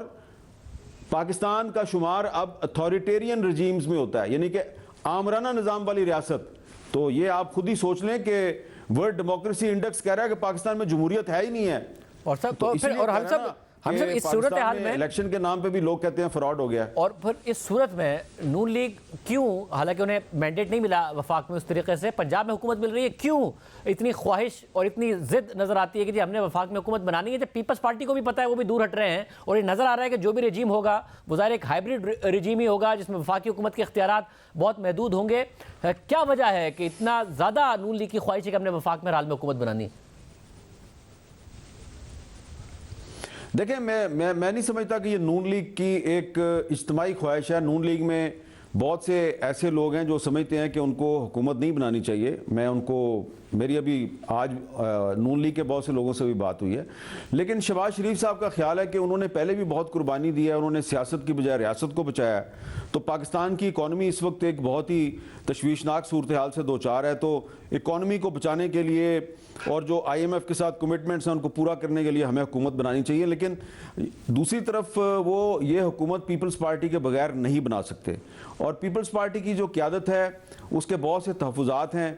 S9: पाकिस्तान का शुमार अब अथॉरिटेरियन रिजीम्स में होता है, यानी कि आमराना निज़ाम वाली रियासत। तो ये आप खुद ही सोच लें कि वर्ल्ड डेमोक्रेसी इंडेक्स कह रहा है कि पाकिस्तान में जमहूरियत है ही नहीं है।
S1: और सब तो फिर और हम सब इस सूरत हाल में
S9: इलेक्शन के नाम पे भी लोग कहते हैं फ्रॉड हो गया।
S1: और फिर इस सूरत में नून लीग क्यों, हालांकि उन्हें मैंडेट नहीं मिला वफाक में उस तरीके से, पंजाब में हुकूमत मिल रही है, क्यों इतनी ख्वाहिश और इतनी जिद नजर आती है कि जी हमने वफाक में हुकूमत बनानी है, जब पीपल्स पार्टी को भी पता है, वो भी दूर हट रहे हैं और ये नजर आ रहा है कि जो भी रजीम होगा वो ज़ाहिर एक हाइब्रिड रजीम ही होगा जिसमें वफाकी हुकूमत के इख्तियारात बहुत महदूद होंगे। क्या वजह है कि इतना ज़्यादा नून लीग की ख्वाहिश है कि हमने वफाक में हाल में हुकूमत बनानी?
S9: देखें, मैं नहीं समझता कि ये नून लीग की एक इज्तिमाई ख्वाहिश है। नून लीग में बहुत से ऐसे लोग हैं जो समझते हैं कि उनको हुकूमत नहीं बनानी चाहिए। मैं उनको, मेरी अभी आज नून लीग के बहुत से लोगों से भी बात हुई है, लेकिन शहबाज शरीफ साहब का ख्याल है कि उन्होंने पहले भी बहुत कुर्बानी दी है, उन्होंने सियासत की बजाय रियासत को बचाया है। तो पाकिस्तान की इकॉनमी इस वक्त एक बहुत ही तशवीशनाक सूरत हाल से दो चार है। तो इकॉनमी को बचाने के लिए और जो IMF के साथ कमिटमेंट्स हैं उनको पूरा करने के लिए हमें हुकूमत बनानी चाहिए, लेकिन दूसरी तरफ वो ये हुकूमत पीपल्स पार्टी के बगैर नहीं बना सकते। और पीपल्स पार्टी की जो क़यादत है उसके बहुत से तहफ़्फ़ुज़ात हैं,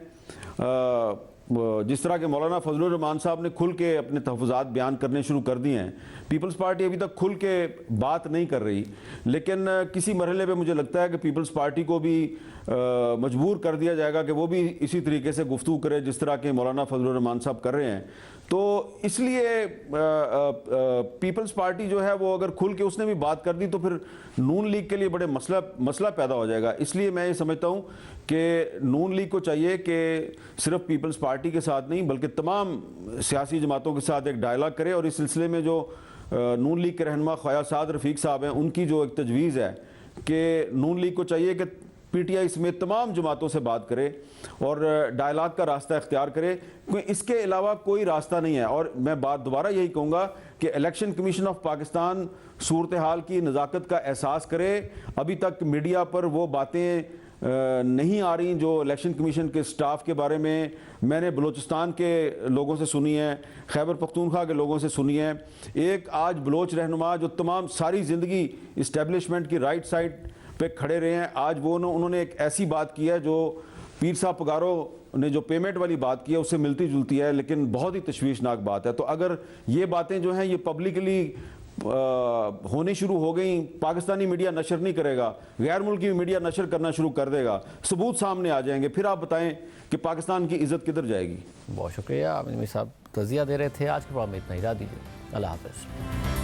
S9: जिस तरह के मौलाना फजलुर रहमान साहब ने खुल के अपने तहफ़्फ़ुज़ात बयान करने शुरू कर दिए हैं। पीपल्स पार्टी अभी तक खुल के बात नहीं कर रही, लेकिन किसी मरहले पे मुझे लगता है कि पीपल्स पार्टी को भी मजबूर कर दिया जाएगा कि वो भी इसी तरीके से गुफ्तगू करे जिस तरह के मौलाना फजलुर रहमान साहब कर रहे हैं। तो इसलिए पीपल्स पार्टी जो है वो अगर खुल के उसने भी बात कर दी तो फिर नून लीग के लिए बड़े मसला पैदा हो जाएगा। इसलिए मैं ये समझता हूँ कि नून लीग को चाहिए कि सिर्फ पीपल्स पार्टी के साथ नहीं बल्कि तमाम सियासी जमातों के साथ एक डायलॉग करे। और इस सिलसिले में जो नून लीग के रहनुमा ख्वाजा साद रफ़ीक साहब हैं, उनकी जो एक तजवीज़ है कि नून लीग को चाहिए कि पीटीआई समेत तमाम जमातों से बात करे और डायलॉग का रास्ता इख्तियार करे, क्योंकि इसके अलावा कोई रास्ता नहीं है। और मैं बात दोबारा यही कहूँगा कि इलेक्शन कमीशन ऑफ पाकिस्तान सूरत हाल की नज़ाकत का एहसास करे। अभी तक मीडिया पर वो बातें नहीं आ रही जो इलेक्शन कमीशन के स्टाफ के बारे में मैंने बलूचिस्तान के लोगों से सुनी है, खैबर पख्तूनख्वा के लोगों से सुनी है। एक आज बलोच रहनुमा जो तमाम सारी ज़िंदगी इस्टेब्लिशमेंट की राइट साइड पे खड़े रहे हैं, आज वो उन्होंने एक ऐसी बात की है जो पीर साहब पगारो ने जो पेमेंट वाली बात की है उससे मिलती जुलती है, लेकिन बहुत ही तशवीशनाक बात है। तो अगर ये बातें जो हैं ये पब्लिकली होनी शुरू हो गई, पाकिस्तानी मीडिया नशर नहीं करेगा, गैर मुल्की मीडिया नशर करना शुरू कर देगा, सबूत सामने आ जाएंगे, फिर आप बताएं कि पाकिस्तान की इज्जत किधर जाएगी।
S1: बहुत शुक्रिया आमिर साहब, तज़िया दे रहे थे। आज के प्रोग्राम में इतना ही, इजाज़त दीजिए, अल्लाह हाफ़िज़।